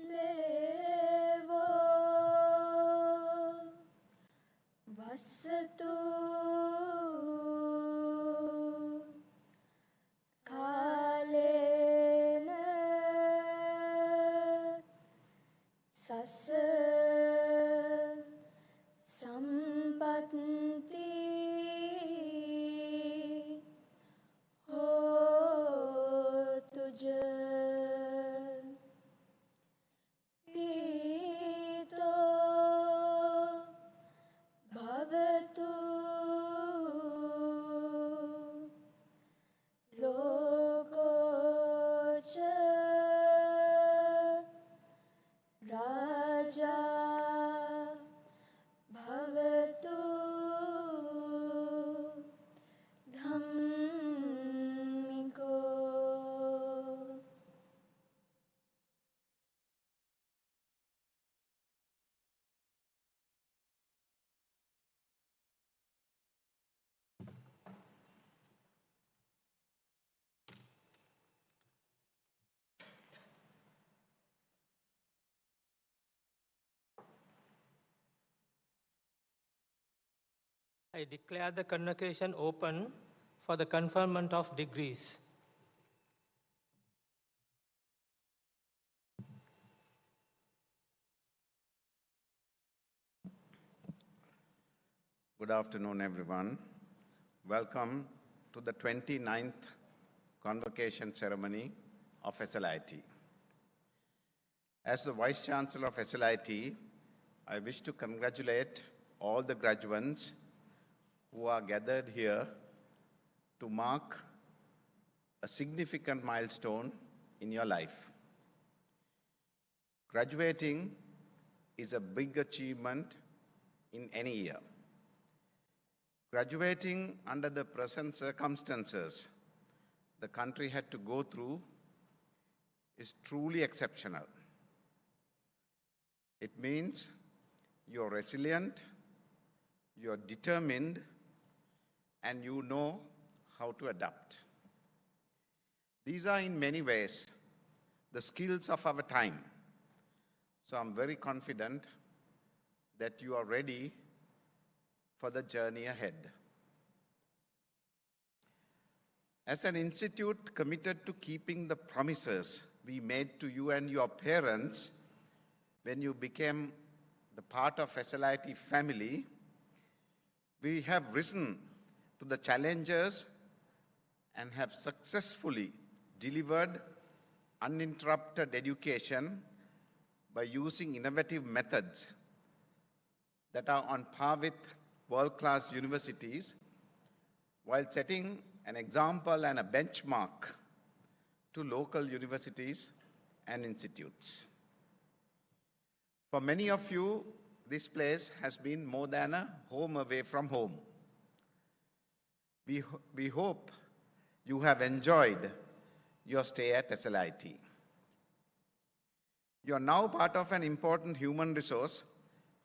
Devo Vasatu Kalena Sasa Sampatti Ho Tuja Pito Bhavatu Lokocha Raja Bhavatu Dhammiko. I declare the convocation open for the conferment of degrees. Good afternoon, everyone. Welcome to the 29th Convocation Ceremony of SLIIT. As the Vice Chancellor of SLIIT, I wish to congratulate all the graduates who are gathered here to mark a significant milestone in your life. Graduating is a big achievement in any year. Graduating under the present circumstances the country had to go through is truly exceptional. It means you're resilient, you're determined, and you know how to adapt. These are in many ways the skills of our time. So I'm very confident that you are ready for the journey ahead. As an institute committed to keeping the promises we made to you and your parents when you became the part of SLIIT family, we have risen to the challenges and have successfully delivered uninterrupted education by using innovative methods that are on par with world-class universities, while setting an example and a benchmark to local universities and institutes. For many of you, this place has been more than a home away from home. We hope you have enjoyed your stay at SLIIT. You are now part of an important human resource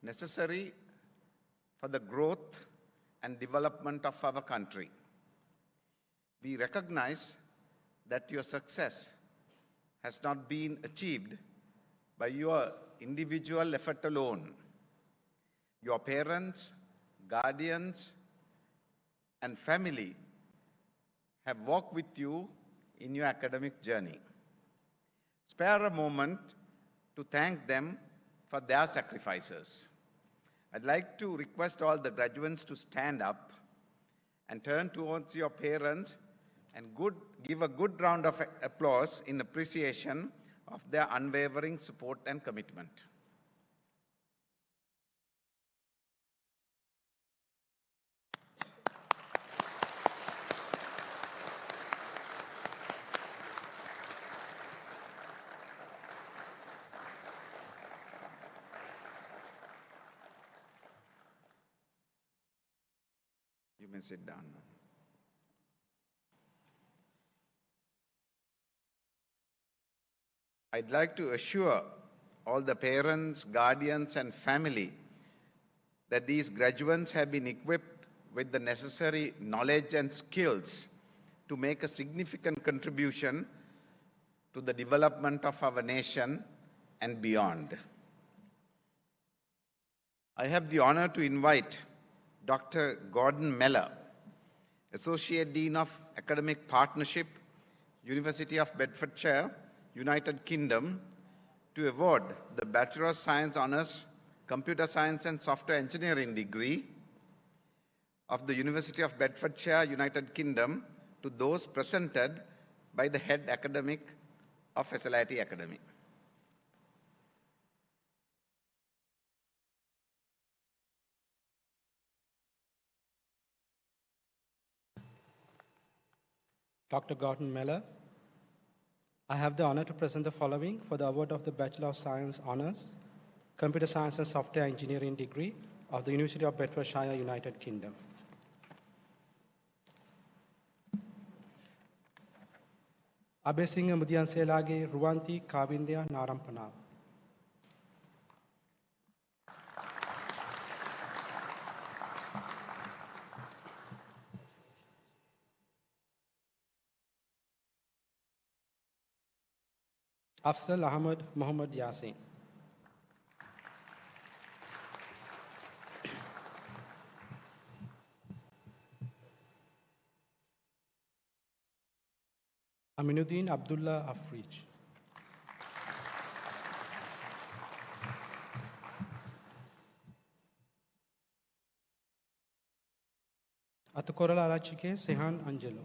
necessary for the growth and development of our country. We recognize that your success has not been achieved by your individual effort alone. Your parents, guardians, and family have walked with you in your academic journey. Spare a moment to thank them for their sacrifices. I'd like to request all the graduates to stand up and turn towards your parents and give a good round of applause in appreciation of their unwavering support and commitment. You may sit down now. I'd like to assure all the parents, guardians, and family that these graduates have been equipped with the necessary knowledge and skills to make a significant contribution to the development of our nation and beyond. I have the honor to invite Dr. Gordon Meller, Associate Dean of Academic Partnership, University of Bedfordshire, United Kingdom, to award the Bachelor of Science Honours Computer Science and Software Engineering degree of the University of Bedfordshire, United Kingdom, to those presented by the head academic of SLIIT Academy. Dr. Gordon Meller, I have the honor to present the following for the award of the Bachelor of Science Honours, Computer Science and Software Engineering degree of the University of Bedfordshire, United Kingdom. Abeysinghe Mudiyanselage රුවන්ති කාවින්දයා නාරම්පනාව. Afzal Ahmad Muhammad Yasin. Aminuddin Abdullah Afrij. Atukorala Arachike Sehan Angelo.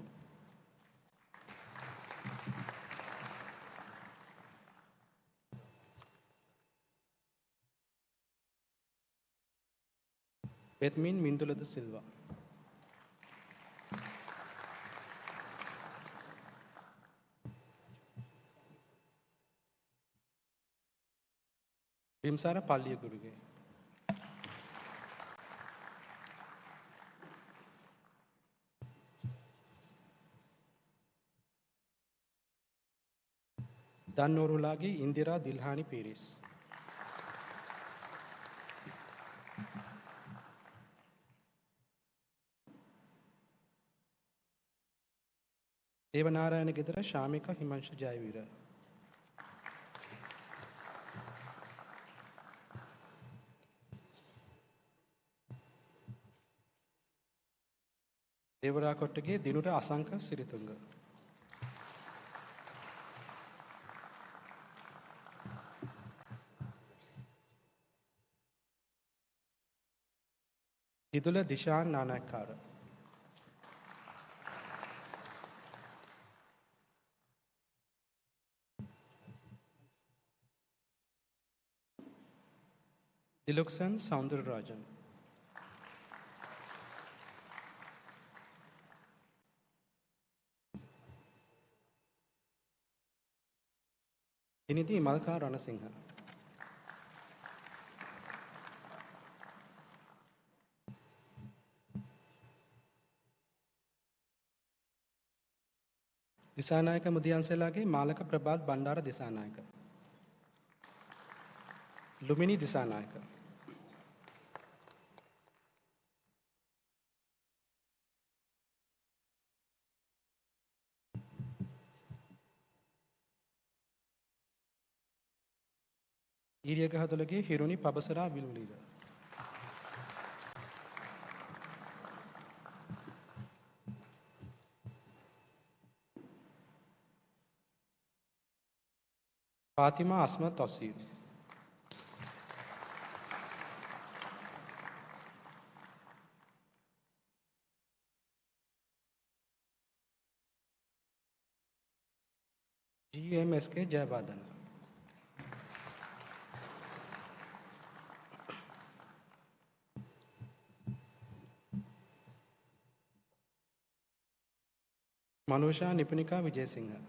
Betmin Mindula da Silva. Bimsara Palliya Guruge. Dannorulagi Indira Dilhani Piris. Devanarayana Gedara Shamika Himanshu Jayavira. Devara Kottage Dinura Asanka Siritunga. Idula Dishan Nanakara. Diluksan Soundararajan. Inidi Malka Ranasingha. Disanayaka Mudiyanselage Malaka Prabhat Bandara Disanayaka. Lumini Disanayaka. Iriagahadolage Hironi Pabasara Vilulida. Fatima Asma Tafsir. GMSK Jayavadan. Manusha Nipunika Vijay Singha.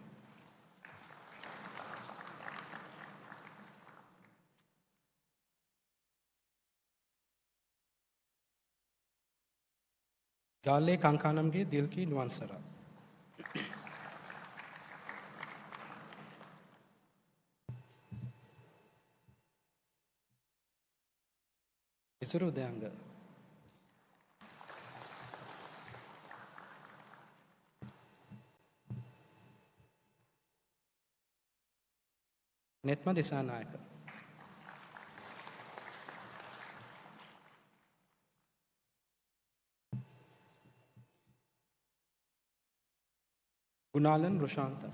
Gale Kankanamge Dilki Nuansara. Isuru Deanga. Netma Disanayaka. Gunalan Rushanta.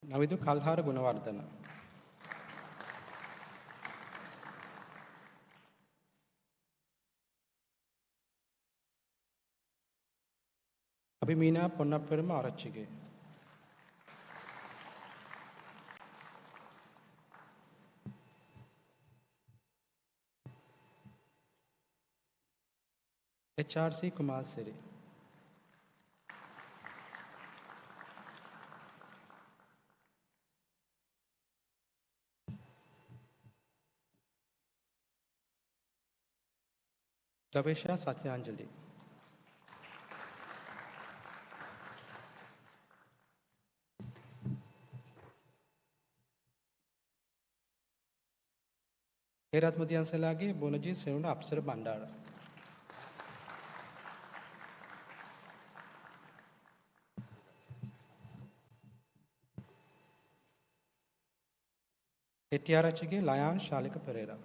Navidu Kalhara Gunawardana. Abhimina Ponnapperama Arachige. HRC Kumar Siri. Gavesha Satyanjali. Heratmatiyansalage Bonaji Sevuna Apsara Bandara. Etiarachige Layan Shalika Pereira.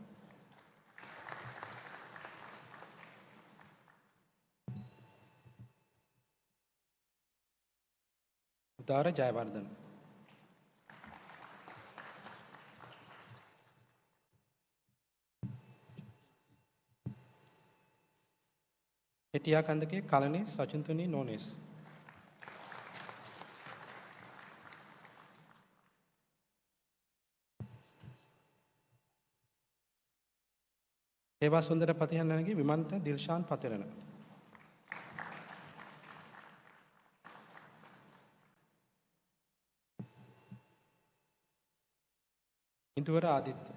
Udara Jayavardhan. Etiakandake Kalani Sachintuni Nonis. Eva Sundara Patihanagi Vimanta Dilshan Patirana. Indura Aditya.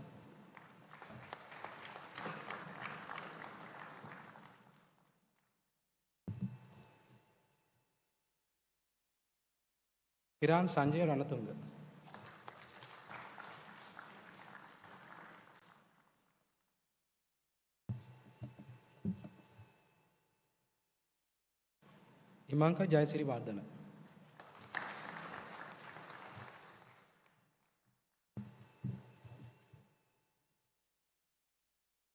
Kiran Sanjay Ranatunga. Imanka Jayasiri Vardhana.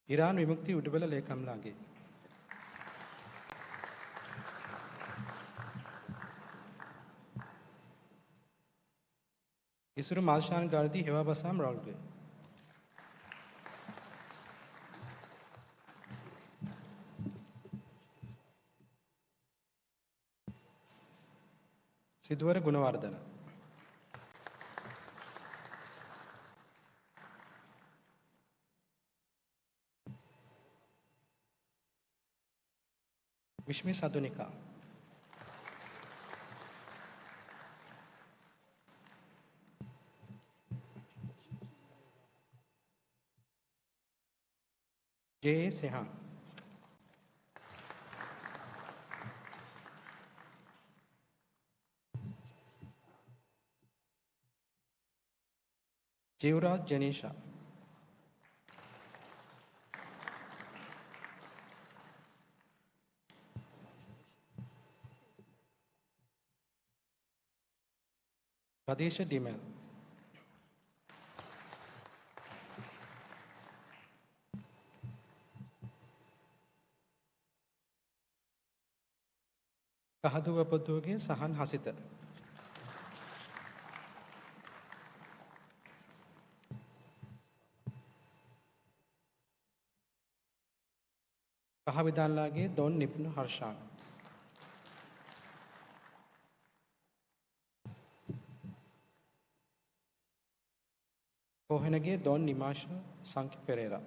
Iran Vimukti Udubala Lekam Lage. Isuru Malshan Gardi Heva Basam Ralge. Sidwara Gunawardana. Vishmi Sadunika. J. Sehan. Jivraj Janisha. Radesha Dimel. Kahadu Vapaduge Sahan Hasita. Kahavidan Lage Don Nipnu Harshan. Kohenage Don Nimasha Sanki Pereira.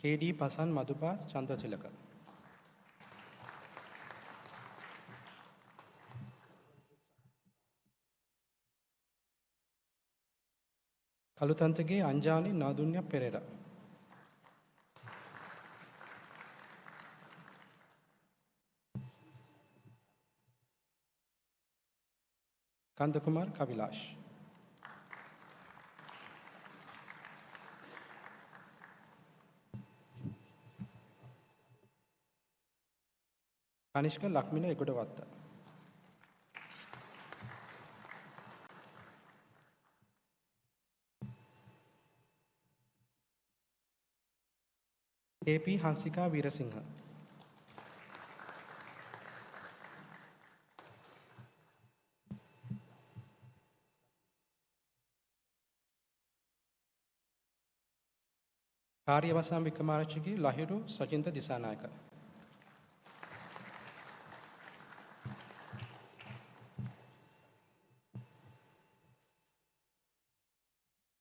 KD Pasan Madhupa Chandrachilaka. Kalutantage Anjani Nadunya Pereira. Kandakumar Kavilash. Kanishka ලක්මිල එගොඩවත්ත. AP Hansika Weerasinghe. කාර්යවසම් වික්‍රමාරච්චිගේ Lahiru සචින්ත Dissanayake.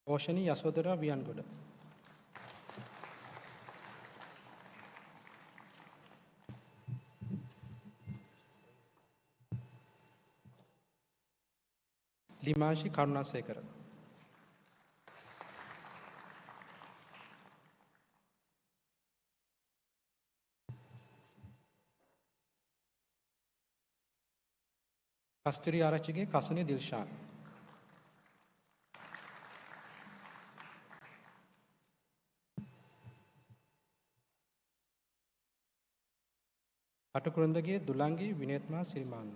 ඕෂනී Yasodhara වියන්ගොඩ. ලිමාෂි කරුණාසේකර. කස්තුරි Arachchige කසුනේ Dilshan. අටකුරුන්දගේ දුලංගි විනේත්මා Sirimanna.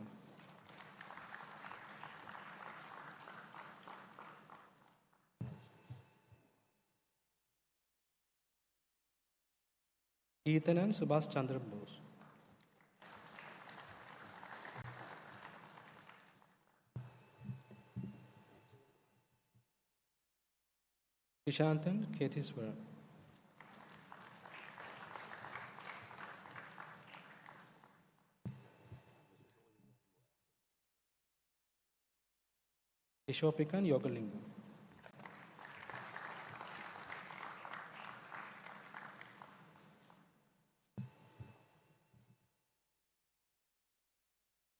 ඊතනන් සුභාස් Chandra බෝස්. ඉශාන්තන් කේතිස්වරන්. ඉශෝපිකන් යෝගලිංග.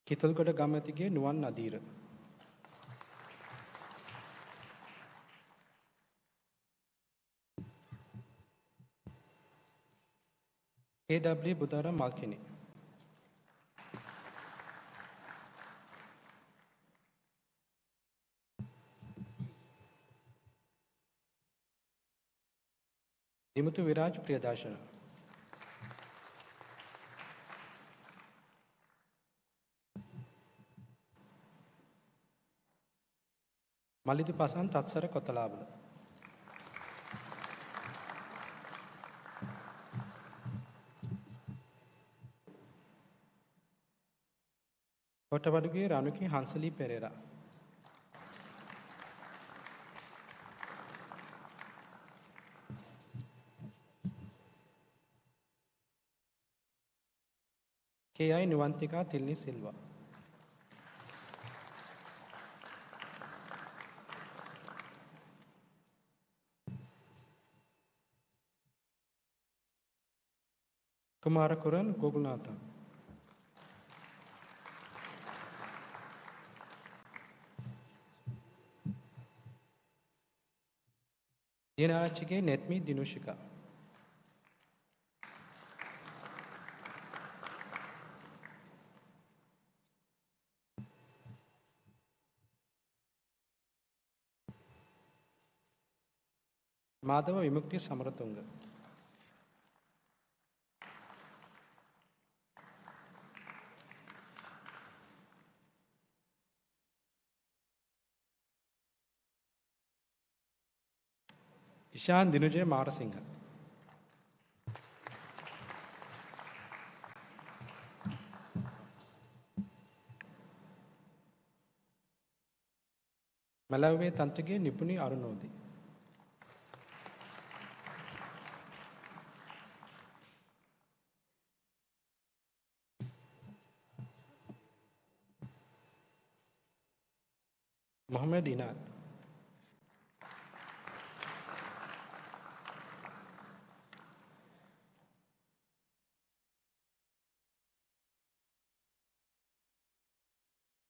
කිතල්ගොඩ ගම්මැතිගේ Nuwan නදීර. AW බුදාරම් මල්කිනි. Dimuthu Viraj Priyadarshana. මලිදු Pasan තත්සර Kotelawala. කොටවඩුගේ රණුකි හංසලී Perera. KI නිවන්තිකා තිල්නි Silva. කුමාරකුරන් ගෝගුල්නාථන්. දිනාරච්චිගේ නෙත්මි දිනුෂිකා. Madhava විමුක්ති සමරතුංග. ඉශාන් දිනුජය මාරසිංහ. මලව්වේ තන්ත්‍රගේ නිපුණි අරුණෝදි. මොහමඩ් ඉනාත්.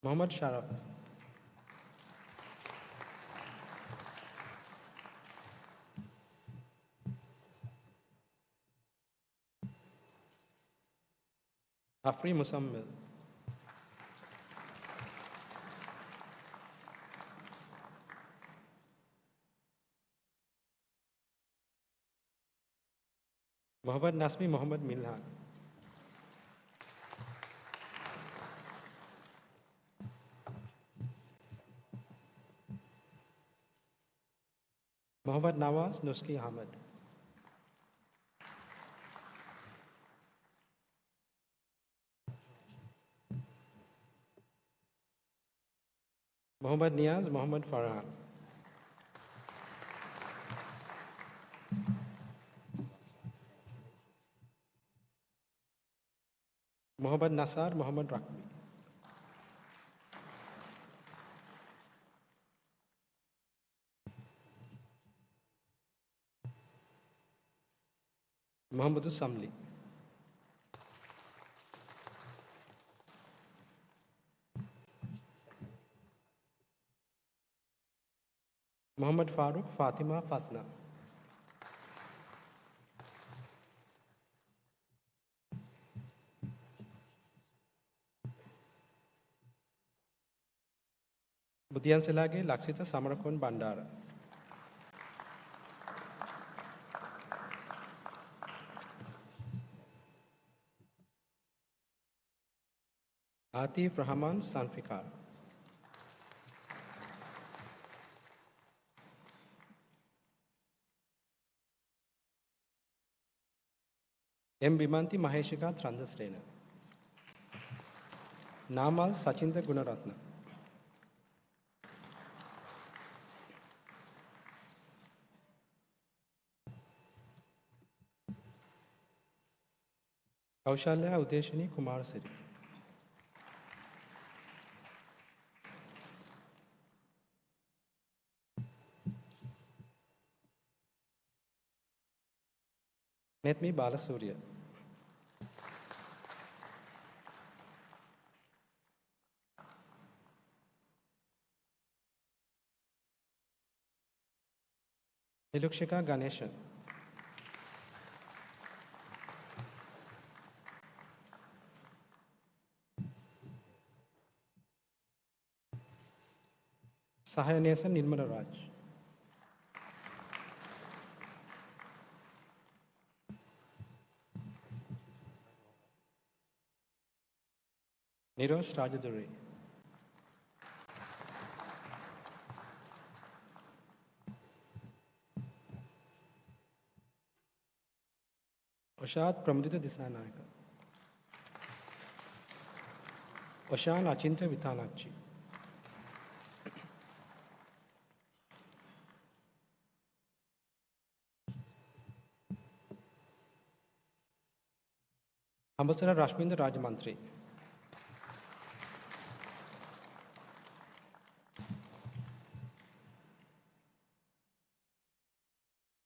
मोहम्मद शारफ. आफरी मुसम्मिल. Mohammad नासमी Mohammad मिल्हान. Mohammad Nawaz Nuski Ahmed. Mohammad Niaz Mohammad Farhan. Mohammad Nasar Mohammad Rakbi. Mohammad Samli. Mohammad Farooq Fatima Fasna. Budiyanselage Laksita Samarakon Bandara. Atif Rahman Sanfikar. M. Bimanti Maheshika Trandastrena. Namal Sachinda Gunaratna. Kaushalya Udeshini Kumar Siri. Netmi Balasurya. Nilukshika Ganeshan. Sahayanesa Nirmala Raj. Nirosh Rajaduri. Oshad Pramudita Disanayaka. Oshan Achinta Vitanachi. Ambassador Rashminda Rajamantri.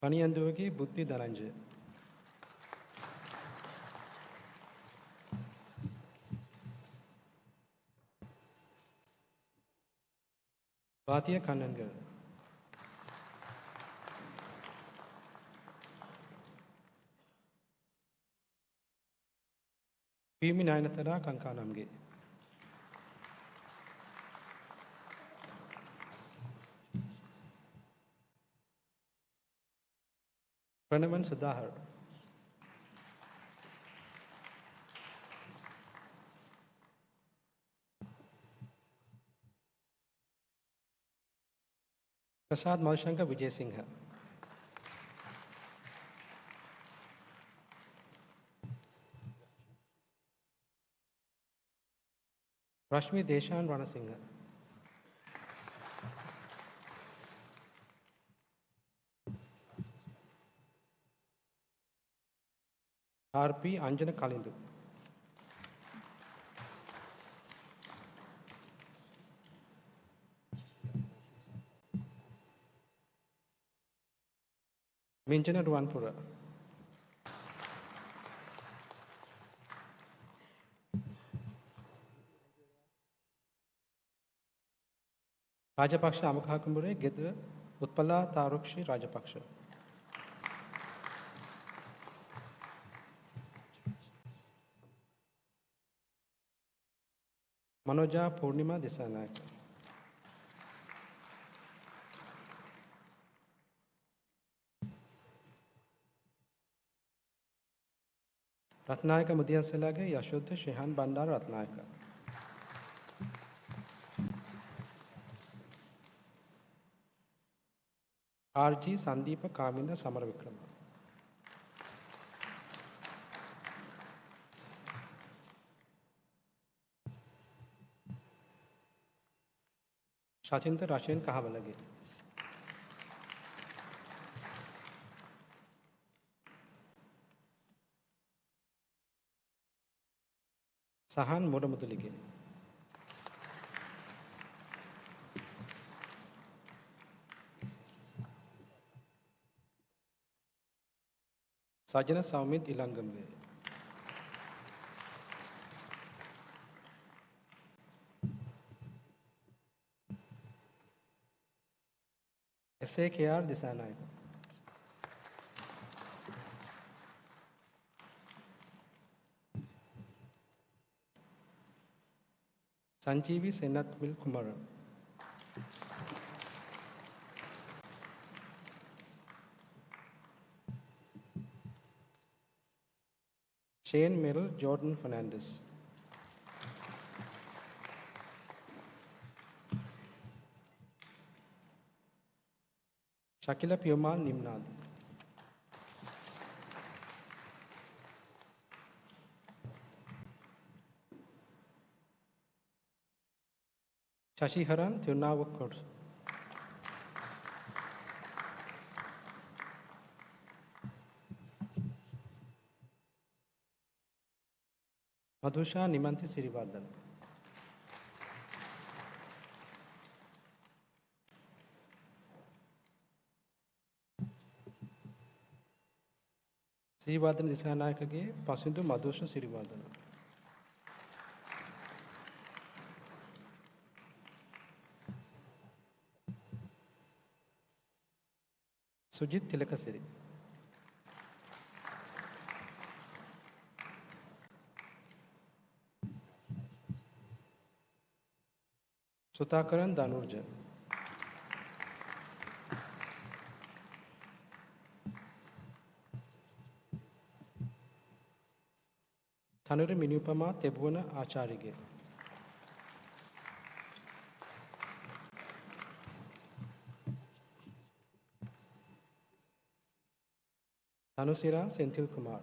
Paniyandugi Buddhi Dhananjay. Bhatia Kanangal. Pimi Nayanatara Kankanamge. Pranavan Sudhahar. Prasad Malshanka Vijay Singha. Rashmi Deshan Ranasingha. R.P. Anjana Kalindu. Minjana Ruanpura. Rajapaksha Amakhakumbure Gedra Utpala Tarukshi Rajapaksha. Manoja Purnima Disanayaka. Ratnayaka Mudiyanselage Yashodha Shehan Bandar Ratnayaka. RG Sandeepa Kaminda Samaravikrama. Shachinta Rashin Kahavalagi. Sahan Modamutulige. Sajana Saumit Ilangambe. SAKR Disanai. Sanjeevi Senath Mil Kumaran. Shane Merrill Jordan Fernandez. Shakila Piomal Nimnad. Shashiharan Thirunavakkur. Madhusha Nimanthi Sirivardhan. Sirivardhan Disanayakage Pasindu Madhusha Sirivardhan. Sujit Tilakasiri. Sutakaran Danurja. Thanuri Minupama Tebuna Acharige. Thanusira Senthil Kumar.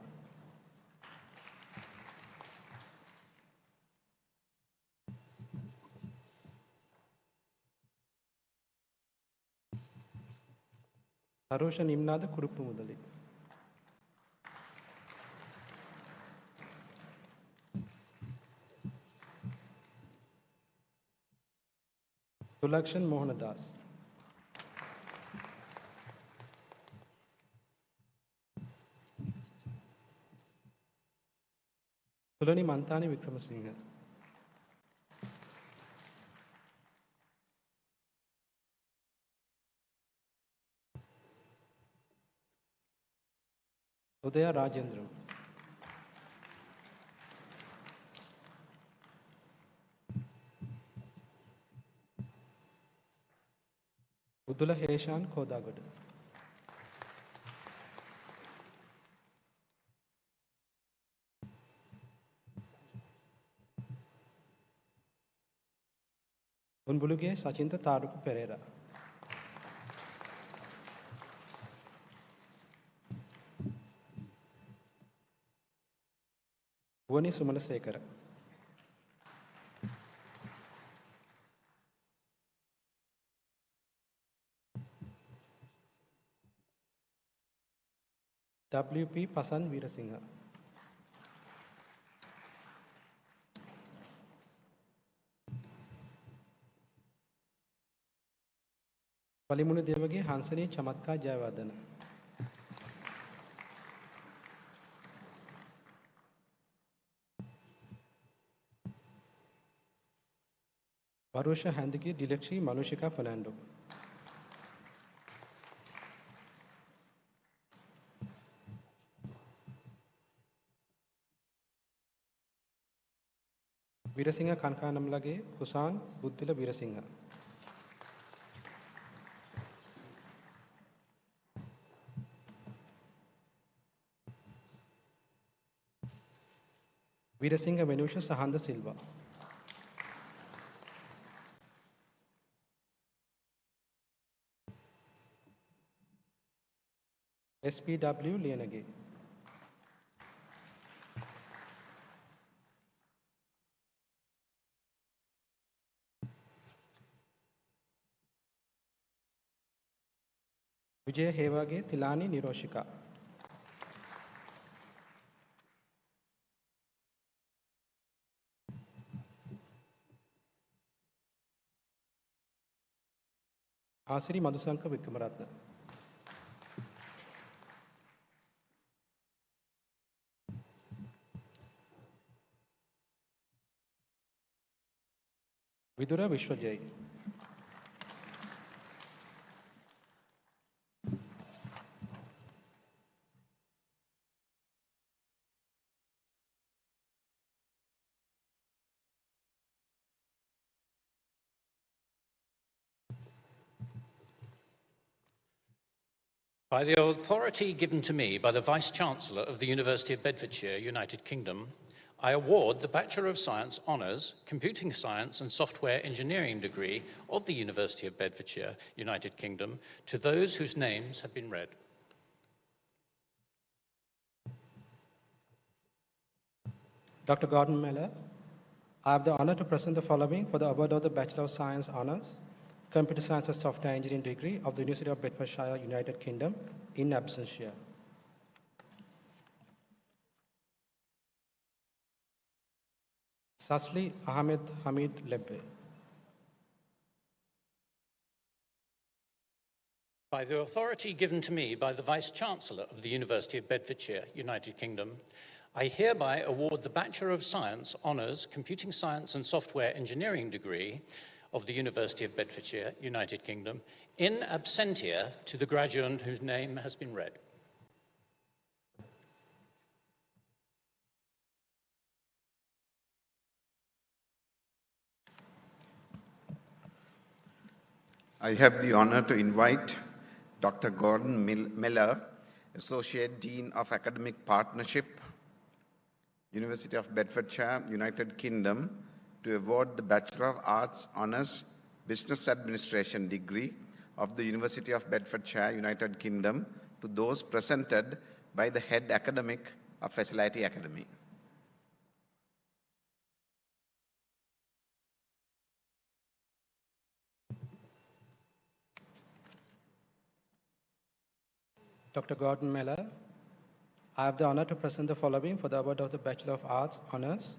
Tarusha Nimnada Kurupu Mudali. Tulakshan Mohanadas. Tulani Mantani Vikramasinghe. Udaya Rajendram. Udula Heshan Kodagod. Unbuluge Sachinta Taruku Pereira. Vani Sumanasekara. WP Pasan Veerasinghe. Palimunu Devage Hansani Chamatka Jayavardhana. Varusha Handiki Dilakshi Manushika Fernando. Veerasinghe Kankanamlage Husan Buddhila Veerasinghe. Veerasinghe Venusha Sahanda Silva. SPW Lianage. Vijay Hewage Tilani Niroshika. Asiri Madhusanka Vikramaratna. Vidura Vishwajay. By the authority given to me by the Vice-Chancellor of the University of Bedfordshire, United Kingdom, I award the Bachelor of Science Honours, Computing Science and Software Engineering degree of the University of Bedfordshire, United Kingdom, to those whose names have been read. Dr. Gordon Miller, I have the honor to present the following for the award of the Bachelor of Science Honours, Computer Science and Software Engineering degree of the University of Bedfordshire, United Kingdom, in absentia. Sasli Ahmed Hamid Lebbe. By the authority given to me by the Vice-Chancellor of the University of Bedfordshire, United Kingdom, I hereby award the Bachelor of Science Honours, Computing Science and Software Engineering degree of the University of Bedfordshire, United Kingdom, in absentia to the graduate whose name has been read. I have the honor to invite Dr. Gordon Miller, Associate Dean of Academic Partnership, University of Bedfordshire, United Kingdom, to award the Bachelor of Arts Honours Business Administration degree of the University of Bedfordshire, United Kingdom, to those presented by the head academic of SLIIT Academy. Dr. Gordon Miller, I have the honor to present the following for the award of the Bachelor of Arts Honours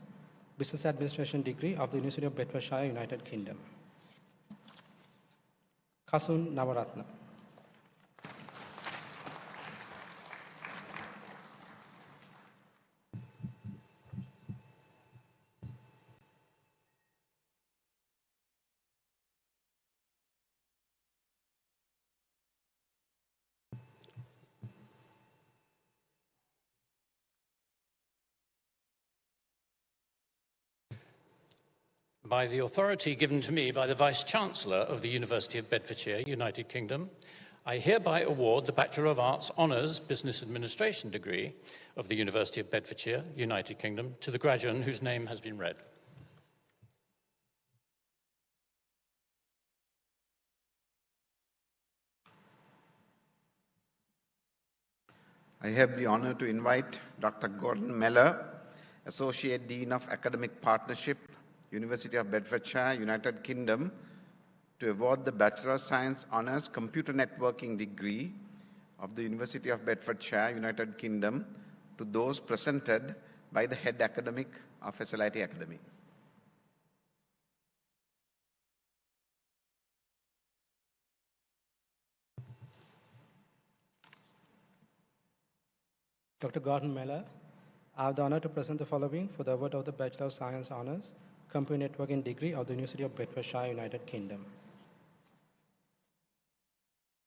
Business Administration degree of the University of Bedfordshire, United Kingdom. Kasun Navaratna. By the authority given to me by the Vice-Chancellor of the University of Bedfordshire, United Kingdom, I hereby award the Bachelor of Arts Honours Business Administration degree of the University of Bedfordshire, United Kingdom, to the graduate whose name has been read. I have the honor to invite Dr. Gordon Miller, Associate Dean of Academic Partnership, University of Bedfordshire, United Kingdom, to award the Bachelor of Science Honours Computer Networking degree of the University of Bedfordshire, United Kingdom, to those presented by the head academic of SLIIT Academy. Dr. Gordon Miller, I have the honor to present the following for the award of the Bachelor of Science Honours Computer Networking degree of the University of Bedfordshire, United Kingdom.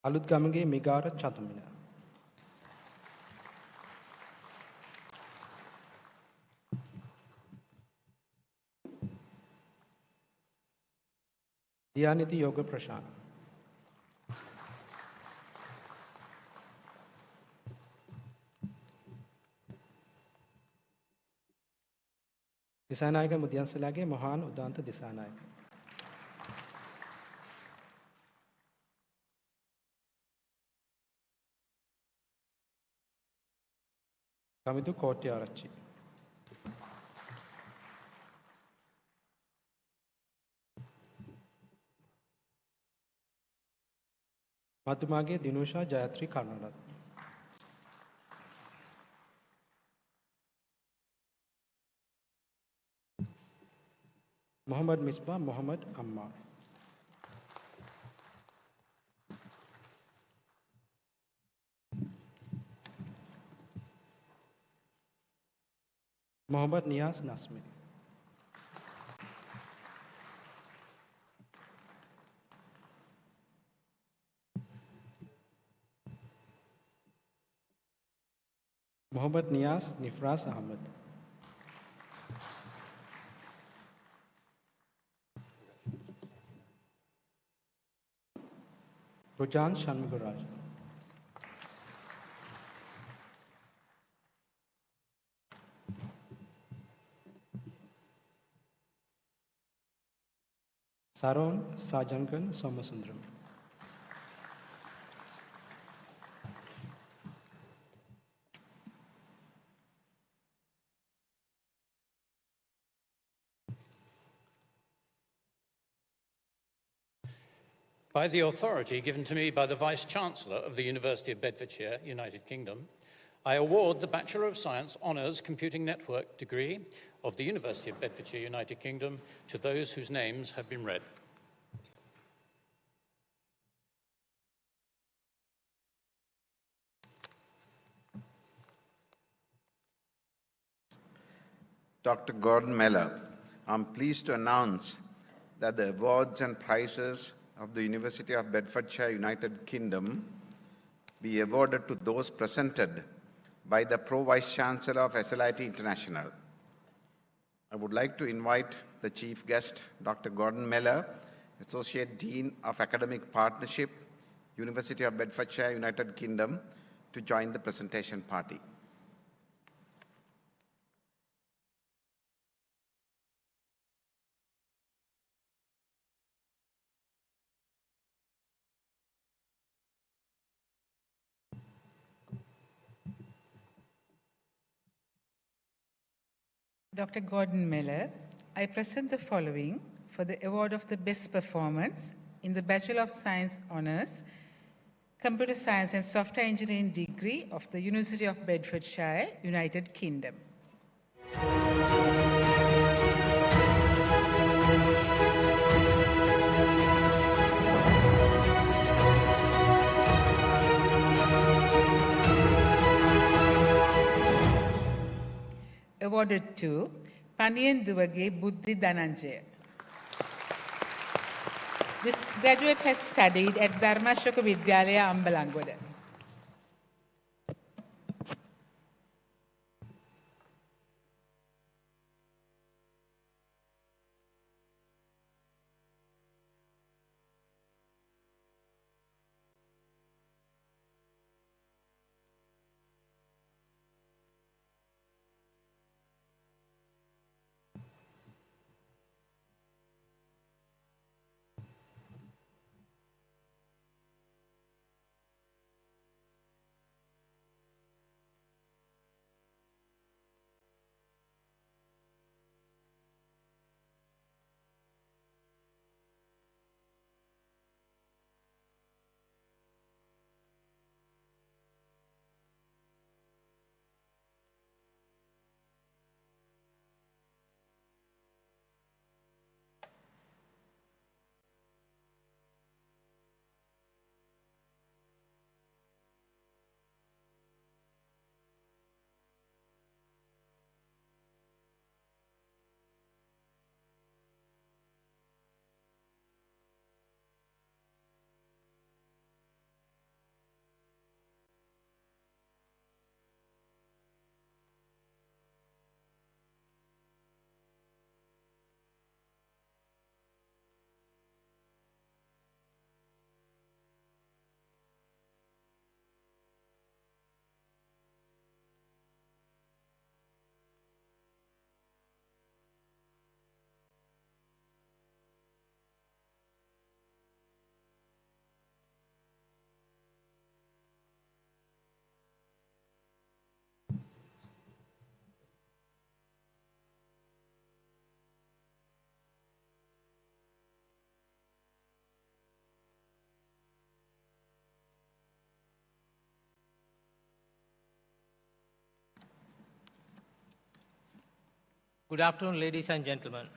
Aludgamage Migara Chatumina. Diyaniti Yoga Prashant. Disanayaka Mudyansalage Mohan Udanta Disanayaka. Kamidu Kotyarachchi. Matumage Dinusha Jayatri Karnarat. Muhammad Misbah Muhammad Ammar. Muhammad Niaz Nasmi. Muhammad Niaz Nifraz Ahmed. Rujan Shanmuguraj. Saron Sajankan Somasundram. By the authority given to me by the Vice-Chancellor of the University of Bedfordshire, United Kingdom, I award the Bachelor of Science Honours Computing Network degree of the University of Bedfordshire, United Kingdom to those whose names have been read. Dr. Gordon Meller, I'm pleased to announce that the awards and prizes of the University of Bedfordshire, United Kingdom be awarded to those presented by the Pro-Vice Chancellor of SLIIT International. I would like to invite the chief guest, Dr. Gordon Meller, Associate Dean of Academic Partnership, University of Bedfordshire, United Kingdom, to join the presentation party. Dr. Gordon Meller, I present the following for the award of the best performance in the Bachelor of Science Honours, Computer Science and Software Engineering degree of the University of Bedfordshire, United Kingdom. Awarded to Paniyen Duvage Buddhi Dhananjaya. This graduate has studied at Dharmashoka Vidyalaya, Ambalangoda. Good afternoon, ladies and gentlemen.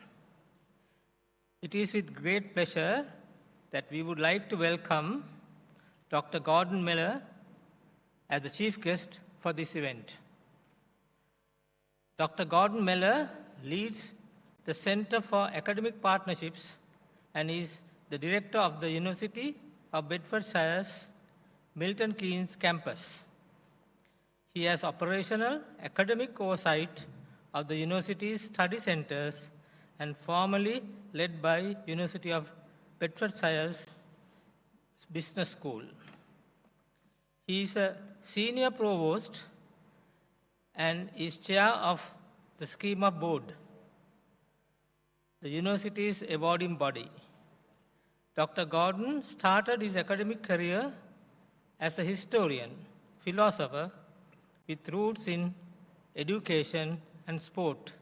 It is with great pleasure that we would like to welcome Dr. Gordon Miller as the chief guest for this event. Dr. Gordon Miller leads the Center for Academic Partnerships and is the director of the University of Bedfordshire's Milton Keynes campus. He has operational academic oversight of the university's study centers and formerly led by University of Bedfordshire's Business School. He is a senior provost and is chair of the Schema Board, the university's awarding body. Dr. Gordon started his academic career as a historian, philosopher, with roots in education and sport.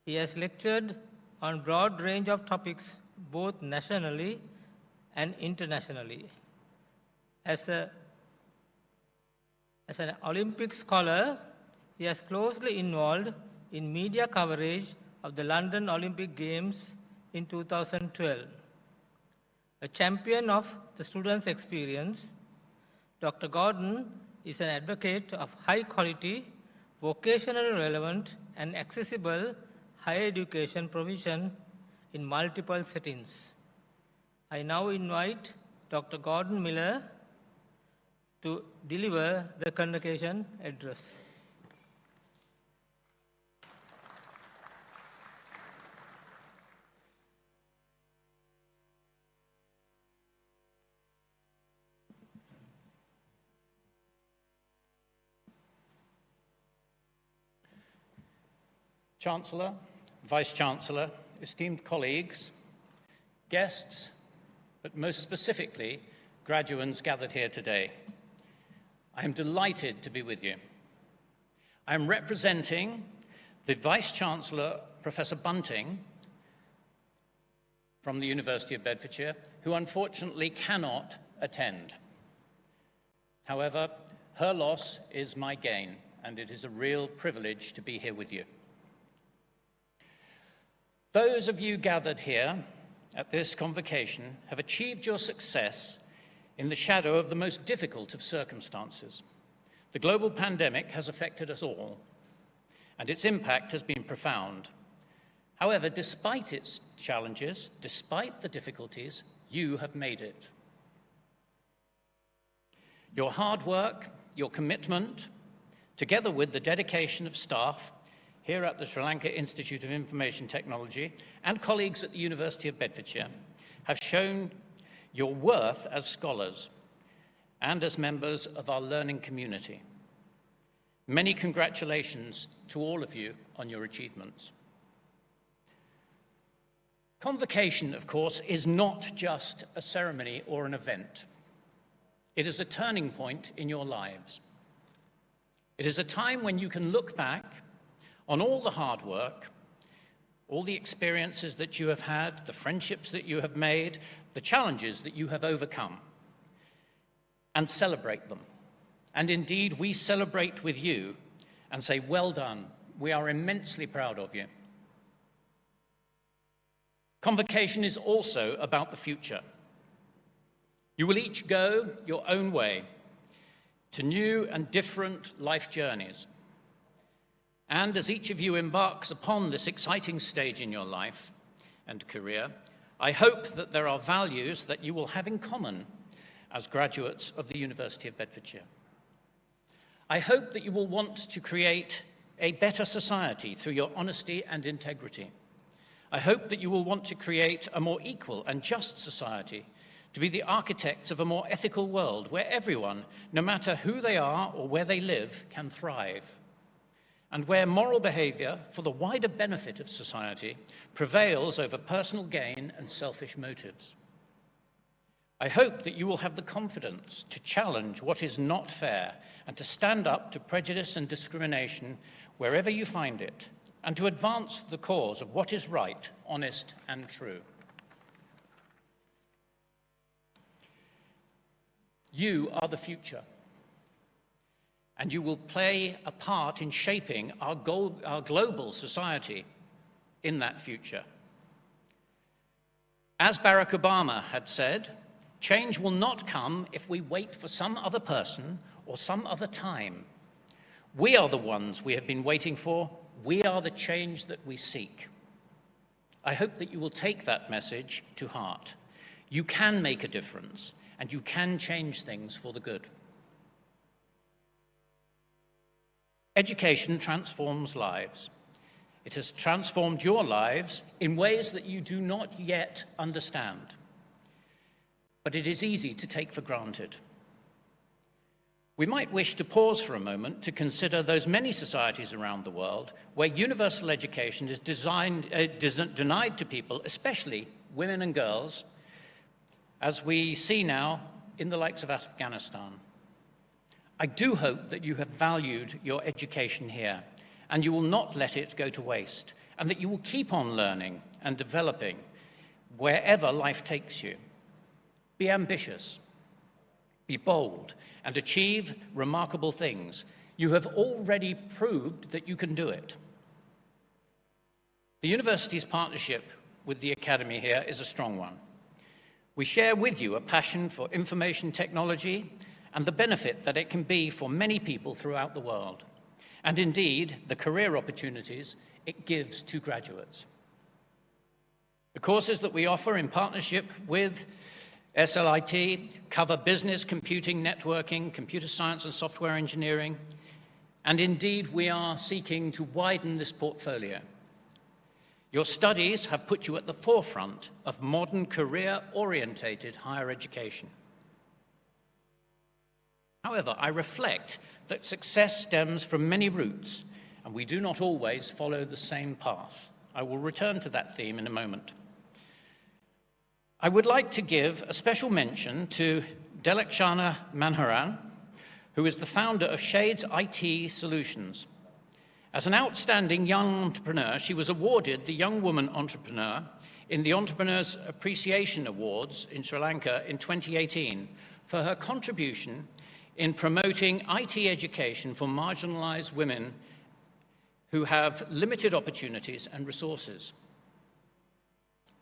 He has lectured on a broad range of topics, both nationally and internationally. As an Olympic scholar, he is closely involved in media coverage of the London Olympic Games in 2012. A champion of the students' experience, Dr. Gordon is an advocate of high-quality, vocationally relevant, and accessible higher education provision in multiple settings. I now invite Dr. Gordon Miller to deliver the convocation address. Chancellor, Vice-Chancellor, esteemed colleagues, guests, but most specifically, graduands gathered here today. I am delighted to be with you. I am representing the Vice-Chancellor, Professor Bunting, from the University of Bedfordshire, who unfortunately cannot attend. However, her loss is my gain, and it is a real privilege to be here with you. Those of you gathered here at this convocation have achieved your success in the shadow of the most difficult of circumstances. The global pandemic has affected us all, and its impact has been profound. However, despite its challenges, despite the difficulties, you have made it. Your hard work, your commitment, together with the dedication of staff here at the Sri Lanka Institute of Information Technology and colleagues at the University of Bedfordshire have shown your worth as scholars and as members of our learning community. Many congratulations to all of you on your achievements. Convocation, of course, is not just a ceremony or an event. It is a turning point in your lives. It is a time when you can look back on all the hard work, all the experiences that you have had, the friendships that you have made, the challenges that you have overcome, and celebrate them. And indeed, we celebrate with you and say, well done, we are immensely proud of you. Convocation is also about the future. You will each go your own way to new and different life journeys. And as each of you embarks upon this exciting stage in your life and career, I hope that there are values that you will have in common as graduates of the University of Bedfordshire. I hope that you will want to create a better society through your honesty and integrity. I hope that you will want to create a more equal and just society, to be the architects of a more ethical world where everyone, no matter who they are or where they live, can thrive, and where moral behavior for the wider benefit of society prevails over personal gain and selfish motives. I hope that you will have the confidence to challenge what is not fair and to stand up to prejudice and discrimination wherever you find it, and to advance the cause of what is right, honest, and true. You are the future. and you will play a part in shaping our global society in that future. As Barack Obama had said, change will not come if we wait for some other person or some other time. We are the ones we have been waiting for. We are the change that we seek. I hope that you will take that message to heart. You can make a difference, and you can change things for the good. Education transforms lives. It has transformed your lives in ways that you do not yet understand. But it is easy to take for granted. We might wish to pause for a moment to consider those many societies around the world where universal education is denied to people, especially women and girls, as we see now in the likes of Afghanistan. I do hope that you have valued your education here, and you will not let it go to waste, and that you will keep on learning and developing wherever life takes you. Be ambitious, be bold, and achieve remarkable things. You have already proved that you can do it. The university's partnership with the Academy here is a strong one. We share with you a passion for information technology and the benefit that it can be for many people throughout the world, and indeed the career opportunities it gives to graduates. The courses that we offer in partnership with SLIT cover business, computing, networking, computer science and software engineering, and indeed we are seeking to widen this portfolio. Your studies have put you at the forefront of modern career-orientated higher education. However, I reflect that success stems from many roots, and we do not always follow the same path. I will return to that theme in a moment. I would like to give a special mention to Delakshana Manharan, who is the founder of Shades IT Solutions. As an outstanding young entrepreneur, she was awarded the Young Woman Entrepreneur in the Entrepreneurs Appreciation Awards in Sri Lanka in 2018 for her contribution in promoting IT education for marginalized women who have limited opportunities and resources.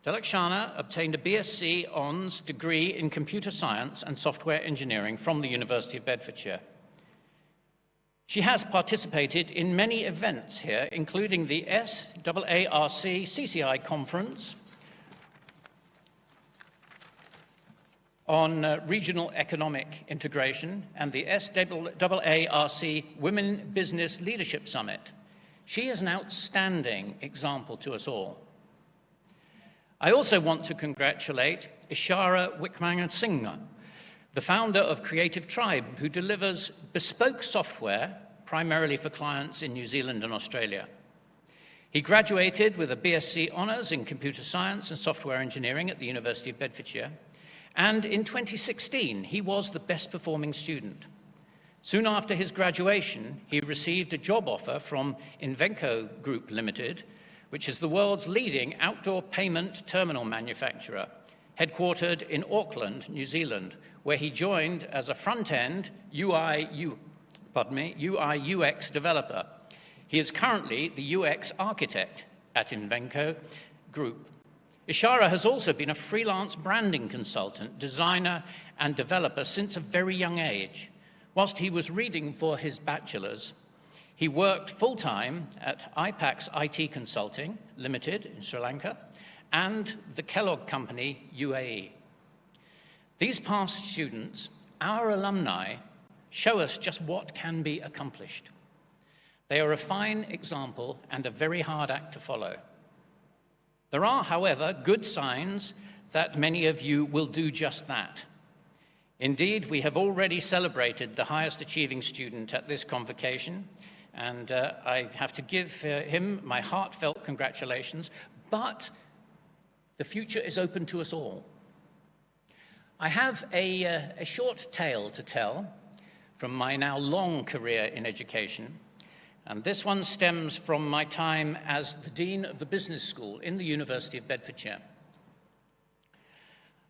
Delakshana obtained a BSc Hons degree in computer science and software engineering from the University of Bedfordshire. She has participated in many events here, including the SLARC CCI conference on regional economic integration and the SLARC Women Business Leadership Summit. She is an outstanding example to us all. I also want to congratulate Ishara Wickramanasinghe, the founder of Creative Tribe, who delivers bespoke software primarily for clients in New Zealand and Australia. He graduated with a BSc Honours in Computer Science and Software Engineering at the University of Bedfordshire, and in 2016, he was the best performing student. Soon after his graduation, he received a job offer from Invenco Group Limited, which is the world's leading outdoor payment terminal manufacturer, headquartered in Auckland, New Zealand, where he joined as a front-end UI/UX developer. He is currently the UX architect at Invenco Group. Ishara has also been a freelance branding consultant, designer, and developer since a very young age. Whilst he was reading for his bachelor's, he worked full-time at IPAX IT Consulting Limited in Sri Lanka and the Kellogg Company, UAE. These past students, our alumni, show us just what can be accomplished. They are a fine example and a very hard act to follow. There are, however, good signs that many of you will do just that. Indeed, we have already celebrated the highest achieving student at this convocation, and I have to give him my heartfelt congratulations, but the future is open to us all. I have a short tale to tell from my now long career in education, and this one stems from my time as the Dean of the Business School in the University of Bedfordshire.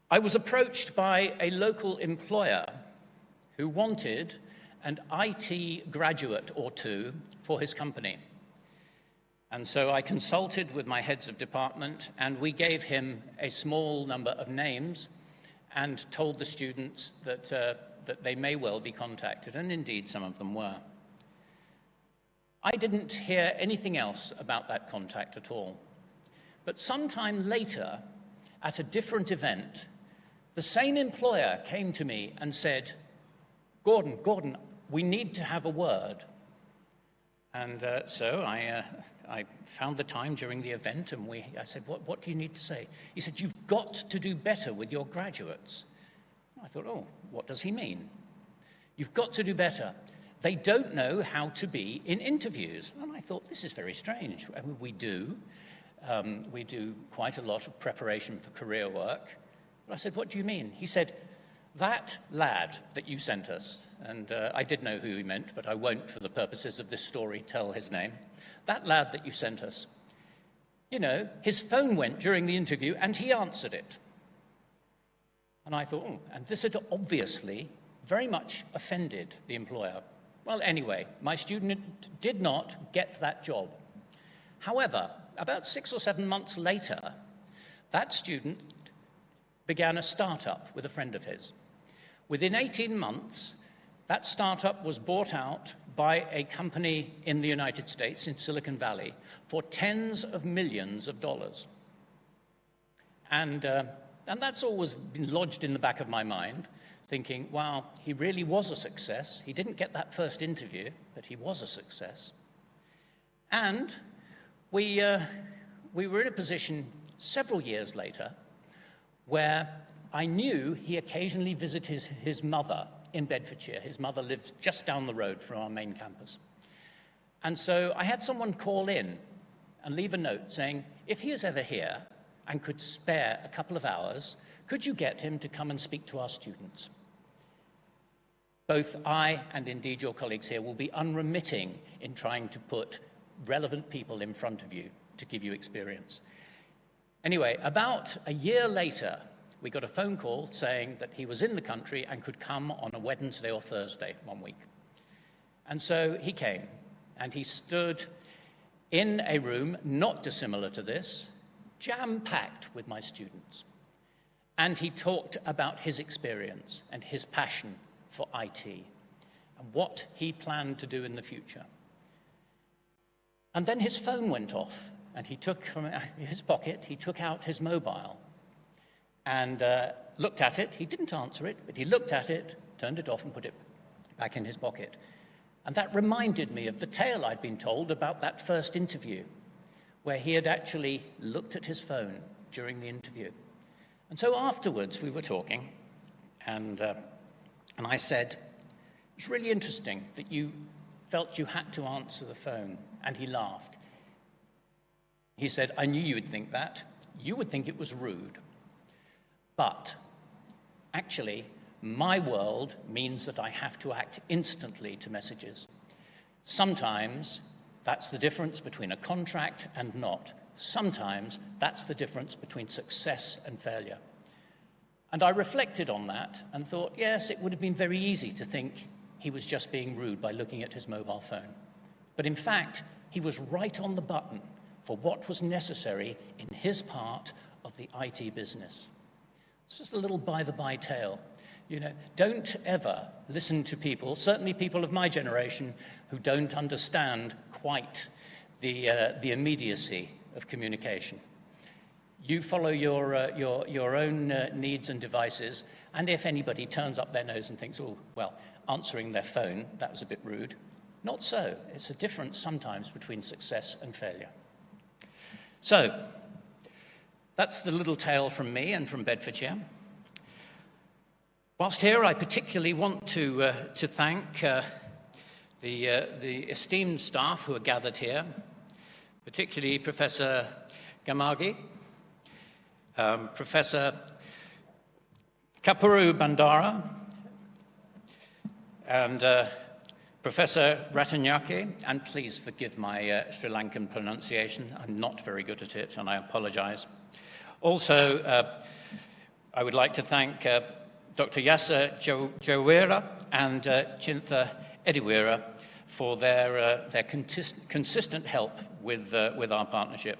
I was approached by a local employer who wanted an IT graduate or two for his company. And so I consulted with my heads of department, and we gave him a small number of names and told the students that they may well be contacted, and indeed some of them were. I didn't hear anything else about that contact at all. But sometime later, at a different event, the same employer came to me and said, Gordon, we need to have a word. And so I found the time during the event, and I said, what do you need to say? He said, you've got to do better with your graduates. I thought, oh, what does he mean? You've got to do better. They don't know how to be in interviews. And I thought, this is very strange. I mean, we do quite a lot of preparation for career work. But I said, what do you mean? He said, that lad that you sent us, and I did know who he meant, but I won't, for the purposes of this story, tell his name. That lad that you sent us, you know, his phone went during the interview and he answered it. And I thought, oh, and this had obviously very much offended the employer. Well, anyway, my student did not get that job. However, about 6 or 7 months later, that student began a startup with a friend of his. Within 18 months, that startup was bought out by a company in the United States, in Silicon Valley, for tens of millions of dollars. And that's always been lodged in the back of my mind, thinking, wow, he really was a success. He didn't get that first interview, but he was a success. And we were in a position several years later where I knew he occasionally visited his mother in Bedfordshire. His mother lived just down the road from our main campus. And so I had someone call in and leave a note saying, if he is ever here and could spare a couple of hours, could you get him to come and speak to our students? Both I and indeed your colleagues here will be unremitting in trying to put relevant people in front of you to give you experience. Anyway, about a year later, we got a phone call saying that he was in the country and could come on a Wednesday or Thursday one week. And so he came, and he stood in a room not dissimilar to this, jam-packed with my students. And he talked about his experience and his passion for IT and what he planned to do in the future. And then his phone went off, and he took from his pocket, he took out his mobile and looked at it. He didn't answer it, but he looked at it, turned it off, and put it back in his pocket. And that reminded me of the tale I'd been told about that first interview, where he had actually looked at his phone during the interview. And so afterwards we were talking, and I said, it's really interesting that you felt you had to answer the phone. And he laughed. He said, I knew you would think that. You would think it was rude. But actually, my world means that I have to act instantly to messages. Sometimes that's the difference between a contract and not. Sometimes that's the difference between success and failure. And I reflected on that and thought, yes, it would have been very easy to think he was just being rude by looking at his mobile phone. But in fact, he was right on the button for what was necessary in his part of the IT business. It's just a little by-the-by tale. You know, don't ever listen to people, certainly people of my generation, who don't understand quite the immediacy of communication. You follow your own needs and devices, and if anybody turns up their nose and thinks, oh, well, answering their phone, that was a bit rude. Not so. It's a difference sometimes between success and failure. So, that's the little tale from me and from Bedfordshire. Whilst here, I particularly want to thank the esteemed staff who are gathered here, particularly Professor Gamagi, Professor Kapuru Bandara, and Professor Ratanyake, and please forgive my Sri Lankan pronunciation. I'm not very good at it, and I apologize. Also, I would like to thank Dr. Yasser Jawera and Chintha Ediwera for their consistent help with our partnership.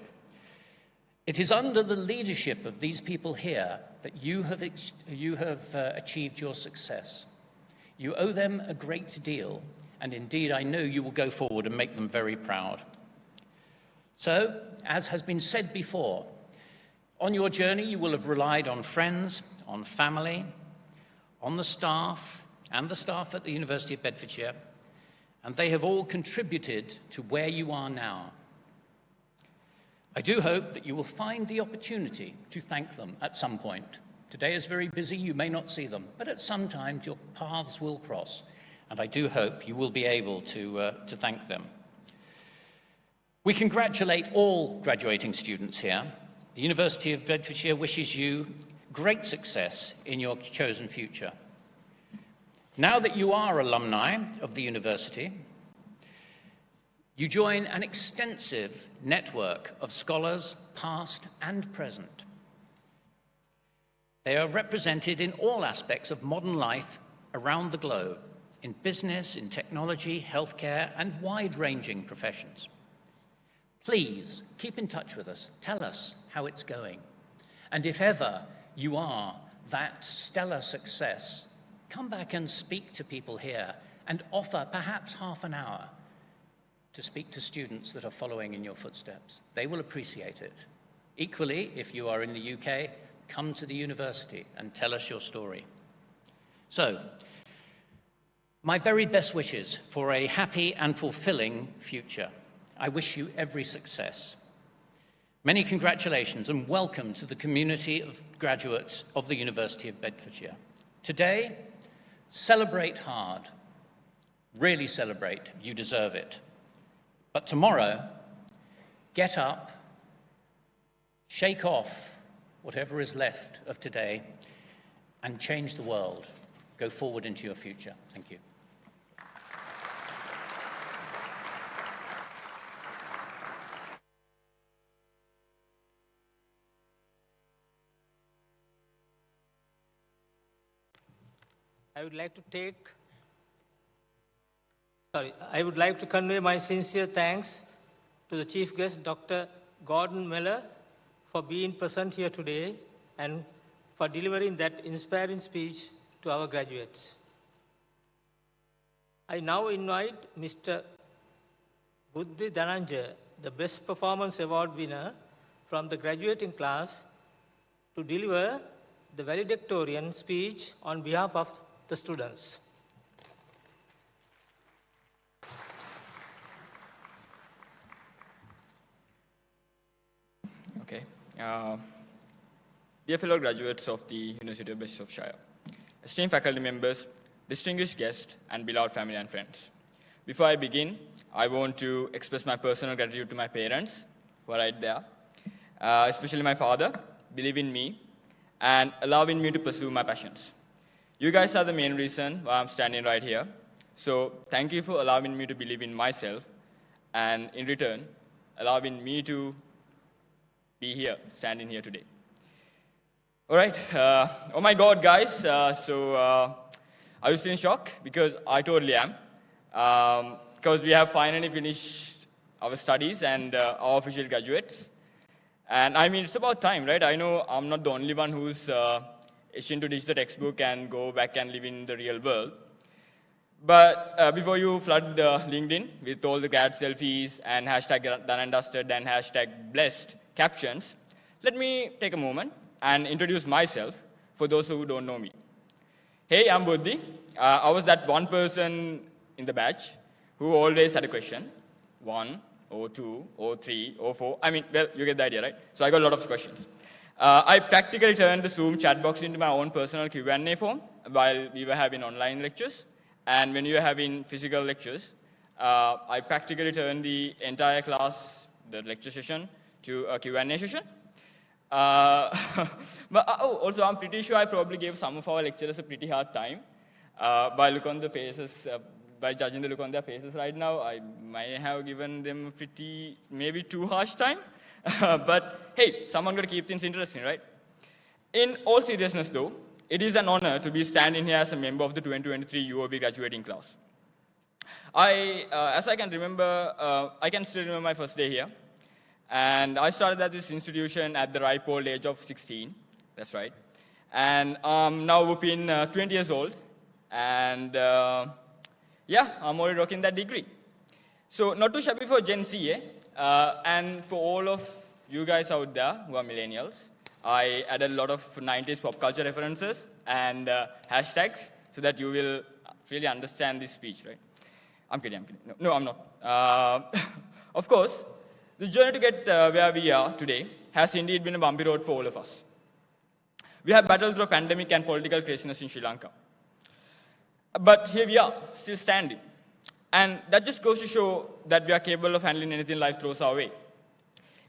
It is under the leadership of these people here that you have achieved your success. You owe them a great deal, and indeed I know you will go forward and make them very proud. So, as has been said before, on your journey you will have relied on friends, on family, on the staff, and the staff at the University of Bedfordshire, and they have all contributed to where you are now. I do hope that you will find the opportunity to thank them at some point. Today is very busy, you may not see them, but at some time your paths will cross, and I do hope you will be able to thank them. We congratulate all graduating students here. The University of Bedfordshire wishes you great success in your chosen future. Now that you are alumni of the university, you join an extensive network of scholars, past and present. They are represented in all aspects of modern life around the globe, in business, in technology, healthcare, and wide-ranging professions. Please keep in touch with us. Tell us how it's going. And if ever you are that stellar success, come back and speak to people here and offer perhaps half an hour to speak to students that are following in your footsteps. They will appreciate it. Equally, if you are in the UK, come to the university and tell us your story. So, my very best wishes for a happy and fulfilling future. I wish you every success. Many congratulations and welcome to the community of graduates of the University of Bedfordshire. Today, celebrate hard. Really celebrate, you deserve it. But tomorrow, get up, shake off whatever is left of today, and change the world. Go forward into your future. Thank you. I would like to convey my sincere thanks to the Chief Guest, Dr. Gordon Miller, for being present here today and for delivering that inspiring speech to our graduates. I now invite Mr. Buddhi Dhananjaya, the Best Performance Award winner from the graduating class, to deliver the valedictorian speech on behalf of the students. Okay. Dear fellow graduates of the University of Bedfordshire, esteemed faculty members, distinguished guests, and beloved family and friends. Before I begin, I want to express my personal gratitude to my parents, who are right there, especially my father, believing in me and allowing me to pursue my passions. You guys are the main reason why I'm standing right here. So thank you for allowing me to believe in myself and in return, allowing me to be here, standing here today. All right. Oh my God, guys. Are you still in shock? Because I totally am. Because we have finally finished our studies and our official graduates. And I mean, it's about time, right? I know I'm not the only one who's itching to ditch the textbook and go back and live in the real world. But before you flood LinkedIn with all the grad selfies and hashtag done and dusted and hashtag blessed captions, let me take a moment and introduce myself for those who don't know me. Hey, I'm Buddhi. I was that one person in the batch who always had a question. 1, or 2, or 3, or 4. I mean, well, you get the idea, right? So I got a lot of questions. I practically turned the Zoom chat box into my own personal Q&A form while we were having online lectures. And when we were having physical lectures, I practically turned the entire class, the lecture session, to a Q&A session. Also, I'm pretty sure I probably gave some of our lecturers a pretty hard time. By judging the look on their faces right now, I might have given them a pretty, maybe too harsh time. But hey, someone got to keep things interesting, right? In all seriousness, though, it is an honor to be standing here as a member of the 2023 UOB graduating class. As I can remember, I can still remember my first day here. And I started at this institution at the ripe old age of 16. That's right. And I'm now whooping 20 years old. And yeah, I'm already rocking that degree. So not too shabby for Gen Z, eh? And for all of you guys out there who are millennials, I added a lot of 90s pop culture references and hashtags so that you will really understand this speech, right? I'm kidding. No, I'm not. Of course, the journey to get where we are today has indeed been a bumpy road for all of us. We have battled through a pandemic and political craziness in Sri Lanka. But here we are, still standing. And that just goes to show that we are capable of handling anything life throws our way.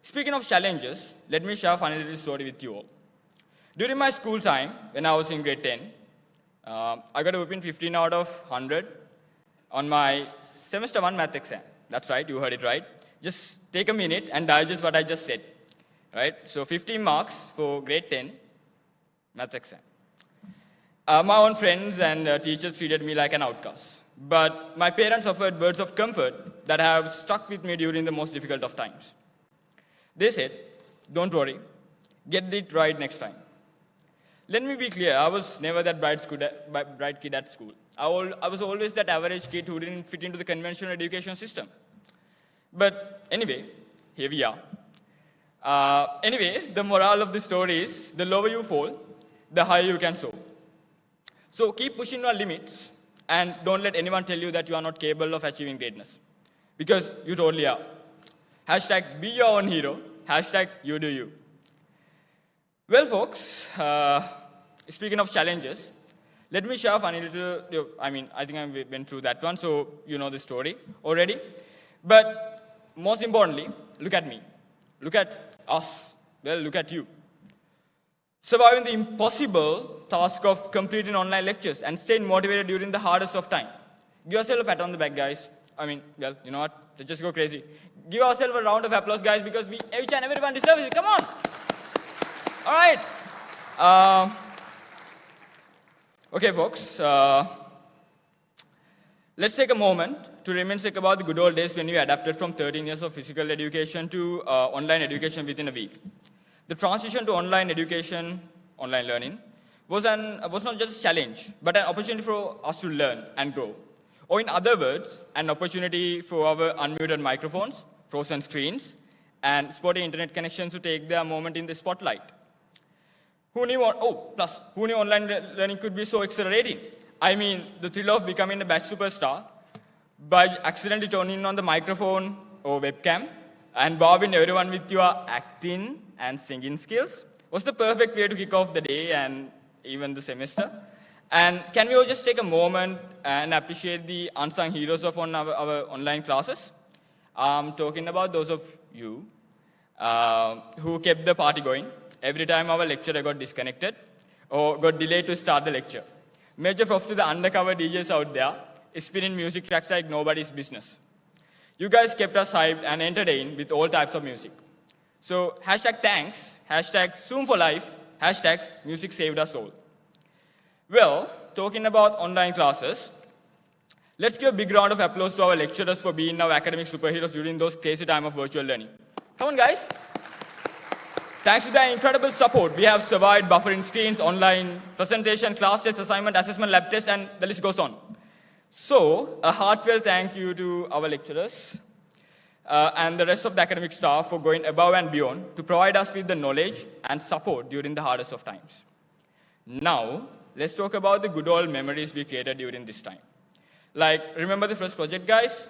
Speaking of challenges, let me share a funny little story with you all. During my school time, when I was in grade 10, I got a whooping 15 out of 100 on my semester 1 math exam. That's right, you heard it right. Just take a minute and digest what I just said. Right? So 15 marks for grade 10 math exam. My own friends and teachers treated me like an outcast. But my parents offered words of comfort that have stuck with me during the most difficult of times. They said, don't worry, get it right next time. Let me be clear, I was never that bright kid at school. I was always that average kid who didn't fit into the conventional education system. But anyway, here we are. Anyways, the moral of the story is, the lower you fall, the higher you can soar. So keep pushing your limits, and don't let anyone tell you that you are not capable of achieving greatness. Because you totally are. Hashtag be your own hero. Hashtag you do you. Well, folks, speaking of challenges, let me share a funny little, I think I went through that one, so you know the story already. But most importantly, look at me. Look at us. Well, look at you. Surviving the impossible task of completing online lectures and staying motivated during the hardest of time. Give yourself a pat on the back, guys. Well, you know what? Let's just go crazy. Give ourselves a round of applause, guys, because each and everyone deserves it. Come on. All right. Okay, folks. Let's take a moment to reminisce about the good old days when we adapted from 13 years of physical education to online education within a week. The transition to online education, online learning, was not just a challenge, but an opportunity for us to learn and grow. Or in other words, an opportunity for our unmuted microphones, frozen screens, and spotty internet connections to take their moment in the spotlight. Who knew online learning could be so exhilarating? I mean, the thrill of becoming a batch superstar by accidentally turning on the microphone or webcam and wowing everyone with your acting and singing skills was the perfect way to kick off the day and even the semester. And can we all just take a moment and appreciate the unsung heroes of our online classes? I'm talking about those of you who kept the party going every time our lecturer got disconnected or got delayed to start the lecture. Major props to the undercover DJs out there spinning music tracks like nobody's business. You guys kept us hyped and entertained with all types of music. So hashtag thanks, hashtag soon for life, hashtag music saved us all. Well, talking about online classes, let's give a big round of applause to our lecturers for being our academic superheroes during those crazy time of virtual learning. Come on, guys. Thanks to their incredible support, we have survived buffering screens, online presentation, class test, assignment, assessment, lab test, and the list goes on. So, a heartfelt thank you to our lecturers and the rest of the academic staff for going above and beyond to provide us with the knowledge and support during the hardest of times. Now, let's talk about the good old memories we created during this time. Like, remember the first project, guys?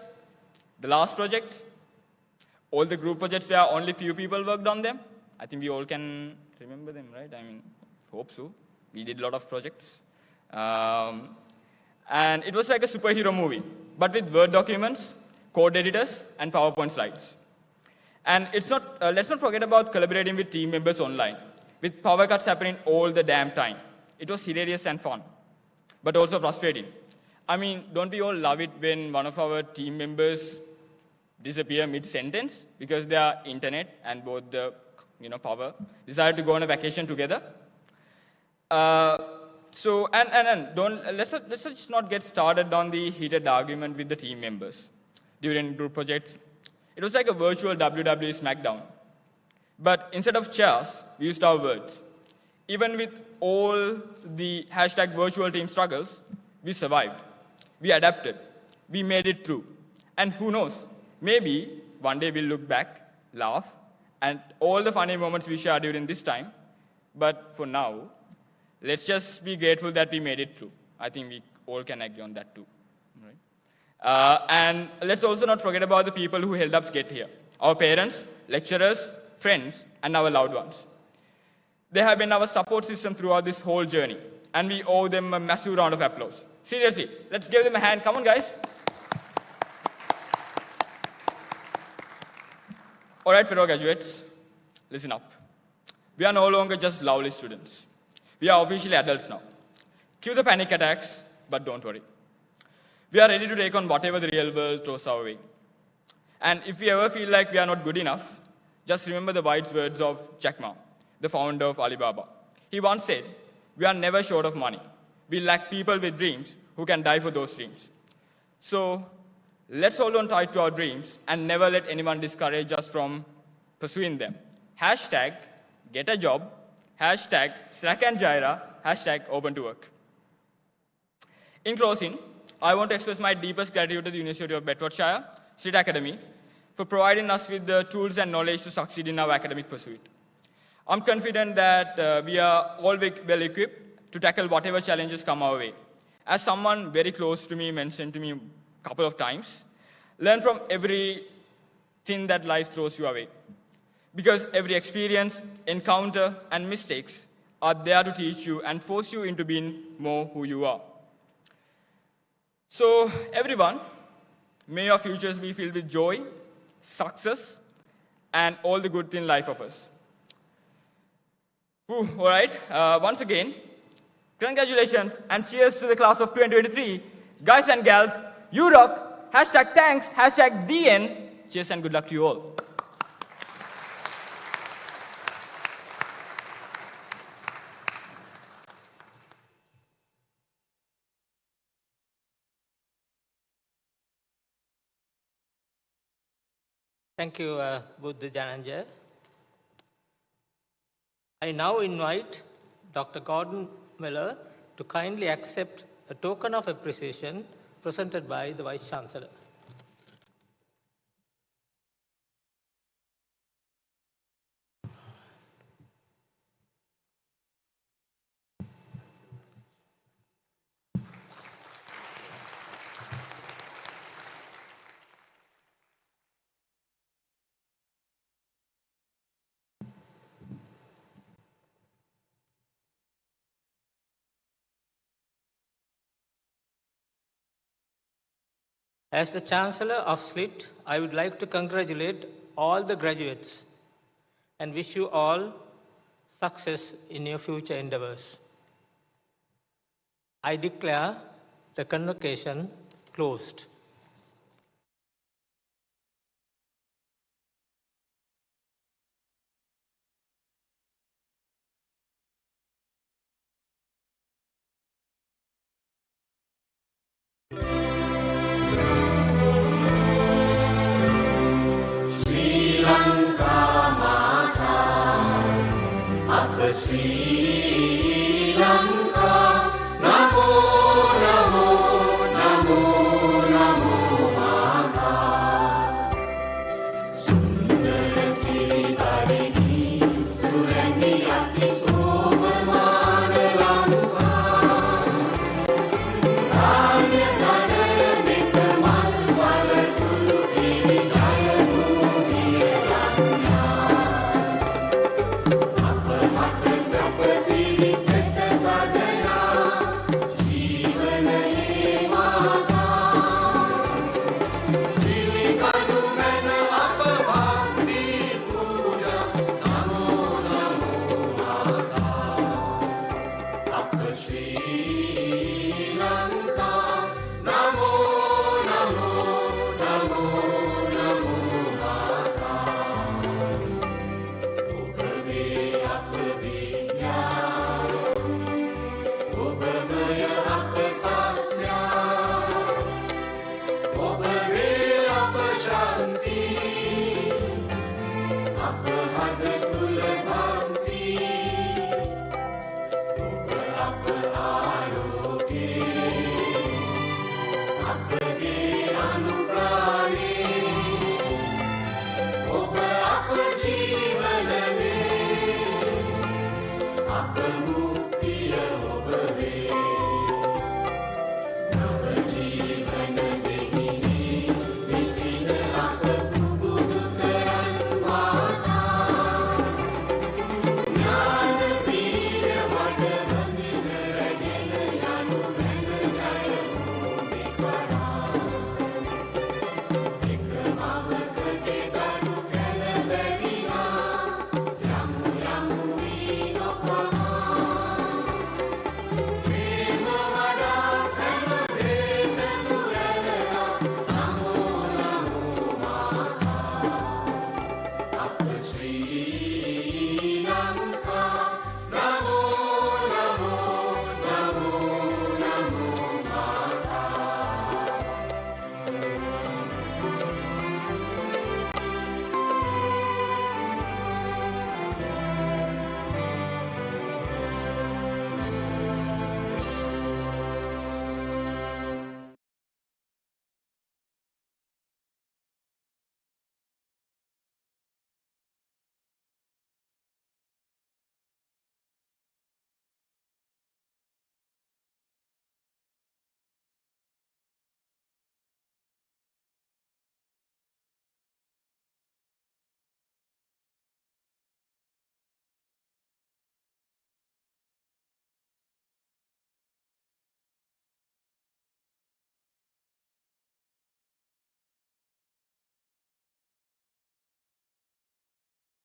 The last project? All the group projects where only few people worked on them? I think we all can remember them, right? I mean, hope so. We did a lot of projects. And it was like a superhero movie, but with Word documents, code editors, and PowerPoint slides. And let's not forget about collaborating with team members online, with power cuts happening all the damn time. It was hilarious and fun, but also frustrating. I mean, don't we all love it when one of our team members disappear mid-sentence because their internet and both the power decided to go on a vacation together? let's just not get started on the heated argument with the team members during group projects. It was like a virtual WWE SmackDown. But instead of chairs, we used our words. Even with all the hashtag virtual team struggles, we survived. We adapted. We made it through. And who knows, maybe one day we'll look back, laugh, and all the funny moments we shared during this time. But for now, let's just be grateful that we made it through. I think we all can agree on that too. Right? And let's also not forget about the people who helped us get here. Our parents, lecturers, friends, and our loved ones. They have been our support system throughout this whole journey, and we owe them a massive round of applause. Seriously, let's give them a hand. Come on, guys. All right, fellow graduates, listen up. We are no longer just lovely students. We are officially adults now. Cue the panic attacks, but don't worry. We are ready to take on whatever the real world throws our way. And if we ever feel like we are not good enough, just remember the wise words of Jack Ma, the founder of Alibaba. He once said, "We are never short of money. We lack people with dreams who can die for those dreams." So let's hold on tight to our dreams and never let anyone discourage us from pursuing them. Hashtag get a job, hashtag Slack and Jira, hashtag open to work. In closing, I want to express my deepest gratitude to the University of Bedfordshire, SLIIT Academy, for providing us with the tools and knowledge to succeed in our academic pursuit. I'm confident that we are all well equipped to tackle whatever challenges come our way. As someone very close to me mentioned to me a couple of times, learn from everything that life throws you away. Because every experience, encounter, and mistakes are there to teach you and force you into being more who you are. So everyone, may your futures be filled with joy, success, and all the good things life offers. All right, once again, congratulations and cheers to the class of 2023. Guys and gals, you rock, hashtag thanks, hashtag DN. Cheers and good luck to you all. Thank you, Buddha Jananja. I now invite Dr. Gordon Miller to kindly accept a token of appreciation presented by the Vice Chancellor. As the Chancellor of SLIIT, I would like to congratulate all the graduates and wish you all success in your future endeavors. I declare the convocation closed.